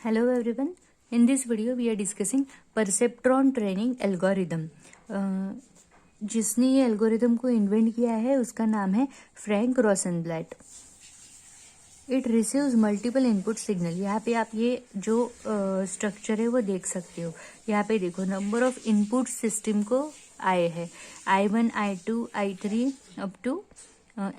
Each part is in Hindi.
Hello everyone. In this video we are discussing perceptron training algorithm. जिसने ये एल्गोरिदम को इन्वेंट किया है उसका नाम है Frank Rosenblatt. It receives multiple input signal. यहाँ पे आप ये जो स्ट्रक्चर है वो देख सकते हो. यहाँ पे देखो नंबर ऑफ इनपुट सिस्टम को आए हैं I1, I2, I3 up to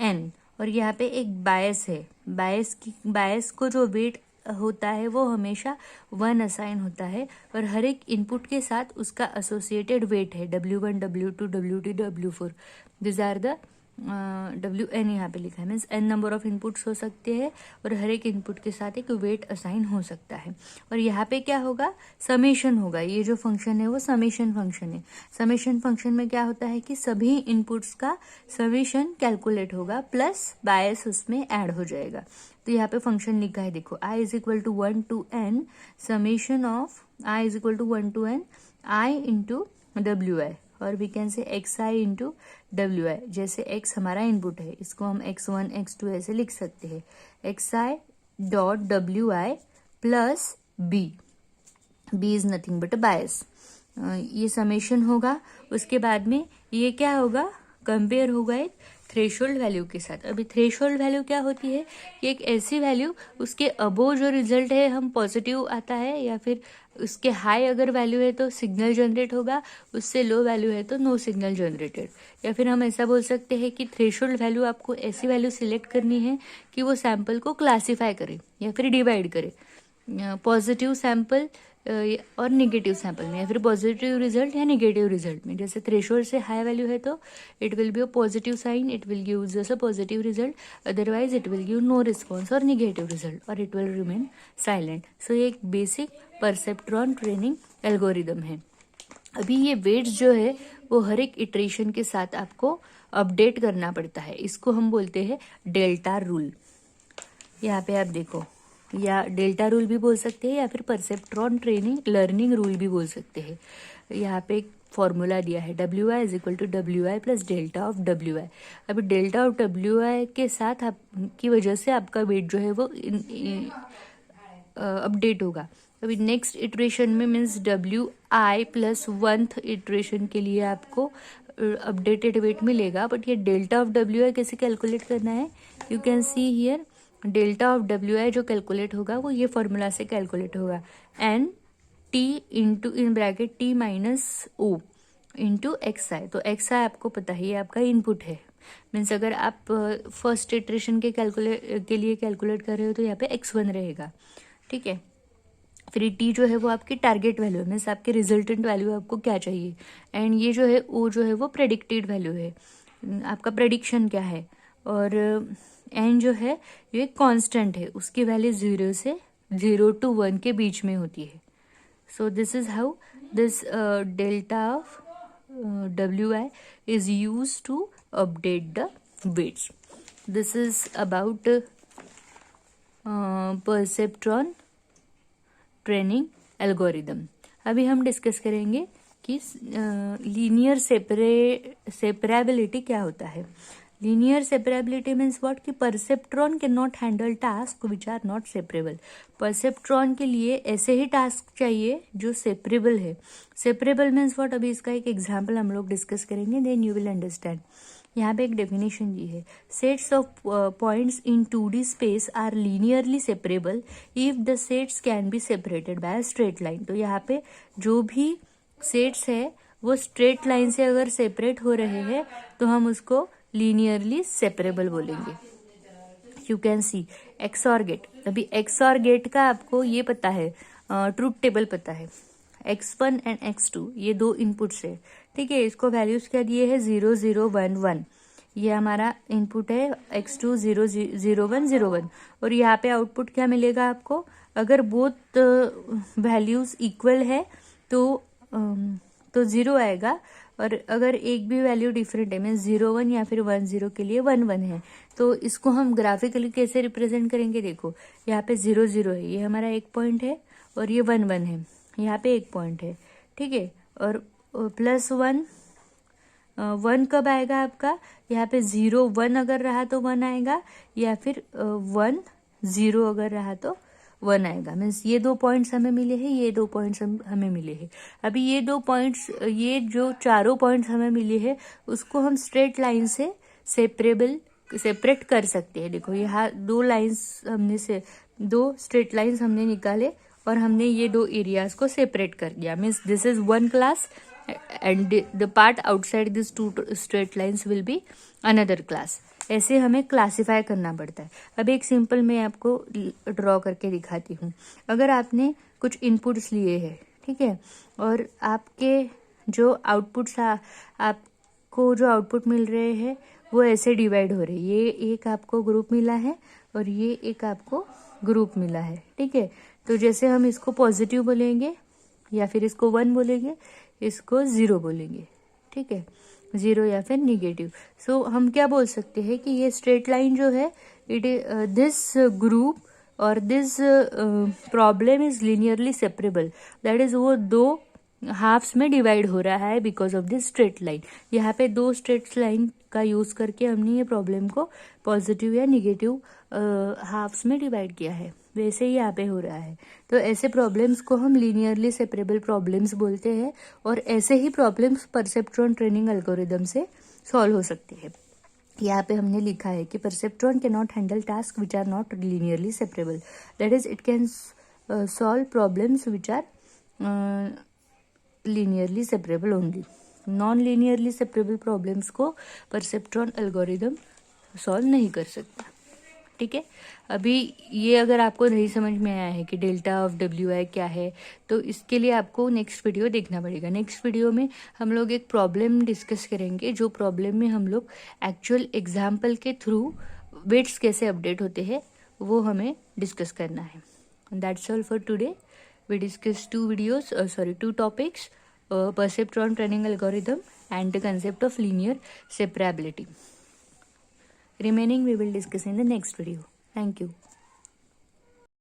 N. और यहाँ पे एक बायस है. बायस को जो वेट होता है वो हमेशा 1 असाइन होता है और हर एक इनपुट के साथ उसका एसोसिएटेड वेट है W1, W2, W3, W4. This are the WN यहाँ पे लिखा है. Means N number of inputs हो सकते हैं और हर एक इनपुट के साथ एक वेट असाइन हो सकता है. और यहाँ पे क्या होगा, समेशन होगा. ये जो फंक्शन है वो समेशन फंक्शन है. समेशन फंक्शन में क्या होता है कि सभी इनपुट्स का समेशन कैलकुलेट होगा प्लस बायस उसमें ऐड हो जाएगा. तो यहाँ पे फंक्शन लिखा है देखो, I is equal to 1 to N summation of I is equal to 1 to N I into WI और we can say XI into WI. जैसे X हमारा इनपुट है, इसको हम X1, X2 ऐसे लिख सकते हैं. XI dot WI plus B is nothing but bias. ये समेशन होगा. उसके बाद में ये क्या होगा, कंपेयर होगा एक थ्रेशोल्ड वैल्यू के साथ. अभी थ्रेशोल्ड वैल्यू क्या होती है कि एक ऐसी वैल्यू उसके अबो जो रिजल्ट है हम पॉजिटिव आता है या फिर उसके हाई अगर वैल्यू है तो सिग्नल जनरेट होगा, उससे लो वैल्यू है तो नो सिग्नल जनरेटेड. या फिर हम ऐसा बोल सकते हैं कि थ्रेशोल्ड वैल्यू आपको ऐसी वैल्यू सिलेक्ट करनी है कि वो सैंपल को क्लासीफाई करे या फिर डिवाइड करे पॉजिटिव सैंपल और निगेटिव सैंपल में, या फिर पॉजिटिव रिजल्ट या निगेटिव रिजल्ट में. जैसे थ्रेशोल्ड से हाई वैल्यू है तो it will be a positive sign, it will give just a positive result, otherwise it will give no response और निगेटिव रिजल्ट और it will remain silent. So ये एक बेसिक परसेप्ट्रॉन ट्रेनिंग एल्गोरिदम है. अभी ये वेट्स जो है वो हर एक इटरेशन के साथ आपको अपडेट करना पड़ता है. इसको हम बोलते हैं डेल्टा रूल. यहाँ पे आप देखो, या डेल्टा रूल भी बोल सकते हैं या फिर परसेप्ट्रॉन ट्रेनिंग लर्निंग रूल भी बोल सकते हैं. यहाँ पे एक फॉर्मूला दिया है WI is equal to WI plus delta of WI. अभी डेल्टा ऑफ WI के साथ आपकी वजह से आपका वेट जो है वो अपडेट होगा. अभी नेक्स्ट इटरेशन में means WI plus 1th iteration के लिए आपको अपडेटेड वेट मिलेगा. बट ये डेल्टा ऑफ WI कैसे कैलकुलेट करना है, you can see here. Delta of WI जो कैलकुलेट होगा वो ये फॉर्मूला से कैलकुलेट होगा, N T into in bracket T minus O into XI. तो XI आपको पता है ये आपका इनपुट है. मीन्स अगर आप फर्स्ट इटरेशन के लिए कैलकुलेट कर रहे हो तो यहाँ पे X1 रहेगा. ठीक है. फिर T जो है वो आपकी टारगेट वैल्यू है, मीन्स आपके रिजल्टेंट वैल्यू आपको क्या चाहिए. एंड ये जो है O जो है वो प्रेडिक्टेड वैल्यू है, आपका प्रेडिक्शन क्या है. और N जो है ये कांस्टेंट है, उसकी वैल्यू 0 to 1 के बीच में होती है. So this is how this delta of WI is used to update the weights. This is about perceptron training algorithm. अभी हम डिस्कस करेंगे कि लीनियर सेपरेबिलिटी क्या होता है. लीनियर सेपरेबिलिटी मीन्स व्हाट, कि perceptron can not handle task which are not separable. Perceptron के लिए ऐसे ही टास्क चाहिए जो सेपरेबल है. सेपरेबल मीन्स व्हाट, अभी इसका एक एग्जाम्पल हम लोग डिस्कस करेंगे, देन यू विल अंडरस्टैंड. यहाँ पे एक डेफिनेशन दी है, sets of points in 2D space are linearly separable if the sets can be separated by straight line. तो यहाँ पे जो भी सेट्स है वो स्ट्रेट लाइन से अगर सेपरेट हो रहे हैं तो हम उसको लीनियरली सेपरेबल बोलेंगे. You can see XOR gate. अभी XOR गेट का आपको ये पता है, ट्रूथ टेबल पता है. X1 एंड X2 ये दो इनपुट्स है. ठीक है. इसको वैल्यूज क्या दिए है, 0 0 1 1. ये हमारा इनपुट है X2 0 0 1 0 1. और यहाँ पे आउटपुट क्या मिलेगा आपको, अगर बोथ वैल्यूज इक्वल है तो 0 आएगा. और अगर एक भी वैल्यू डिफरेंट है, मीन्स 0 1 या फिर 1 0 के लिए 1 1 है, तो इसको हम ग्राफिकली कैसे रिप्रेजेंट करेंगे. देखो यहाँ पे 0 0 है, ये हमारा एक पॉइंट है, और ये 1 1 है, यहाँ पे एक पॉइंट है. ठीक है. और प्लस 1 कब आएगा आपका, यहाँ पे 0 1 अगर रहा तो 1 आएगा, या फिर 1 0 अगर रहा तो 1 आएगा। मीन्स ये 2 पॉइंट्स हमें मिले हैं, ये 2 पॉइंट्स हमें मिले हैं। अभी ये 2 पॉइंट्स, ये जो चारों पॉइंट्स हमें मिले हैं उसको हम स्ट्रेट लाइन से सेपरेट कर सकते हैं। देखो यहाँ 2 लाइंस हमने से 2 स्ट्रेट लाइंस हमने निकाले और हमने ये 2 एरियाज को सेपरेट कर दिया। Means this is 1 class and the part outside this 2 straight lines will be another class. ऐसे हमें क्लासिफाई करना पड़ता है। अब एक सिंपल मैं आपको ड्रॉ करके दिखाती हूँ। अगर आपने कुछ इनपुट्स लिए हैं, ठीक है, और आपके जो आउटपुट्स आपको जो आउटपुट मिल रहे हैं वो ऐसे डिवाइड हो रहे हैं। ये एक आपको ग्रुप मिला है और ये एक आपको ग्रुप मिला है, ठीक है। तो जैसे हम इसको पॉजिटिव बोलेंगे या फिर इसको 1 बोलेंगे, इसको 0 बोलेंगे, ठीक है, 0 या फिर निगेटिव। सो हम क्या बोल सकते हैं कि ये स्ट्रेट लाइन जो है इट दिस ग्रुप और this problem is linearly separable. That is वो 2 हाफ्स में डिवाइड हो रहा है because of this straight line. यहाँ पे 2 स्ट्रेट लाइन का यूज करके हमने ये प्रॉब्लम को पॉजिटिव या निगेटिव हाफ्स में डिवाइड किया है। वैसे ही यहाँ पे हो रहा है। तो ऐसे प्रॉब्लम्स को हम लीनियरली सेपरेबल प्रॉब्लम्स बोलते हैं और ऐसे ही प्रॉब्लम्स परसेप्ट्रॉन ट्रेनिंग एल्गोरिदम से सॉल्व हो सकते हैं। यहाँ पे हमने लिखा है कि perceptron can not handle task which are not linearly separable. That is it can solve problems which are linearly separable only. Non linearly separable problems को परसेप्ट्रॉन एल्गोरिदम सॉल्व नहीं कर सकता, ठीक है। अभी ये अगर आपको नहीं समझ में आया है कि डेल्टा ऑफ WI क्या है, तो इसके लिए आपको नेक्स्ट वीडियो देखना पड़ेगा। नेक्स्ट वीडियो में हम लोग एक प्रॉब्लम डिस्कस करेंगे, जो प्रॉब्लम में हम लोग एक्चुअल एग्जाम्पल के थ्रू वेट्स कैसे अपडेट होते हैं वो हमें डिस्कस करना है। That's all for today. We discussed 2 topics, perceptron training algorithm and the concept of linear separability. Remaining we will discuss in the next video. Thank you.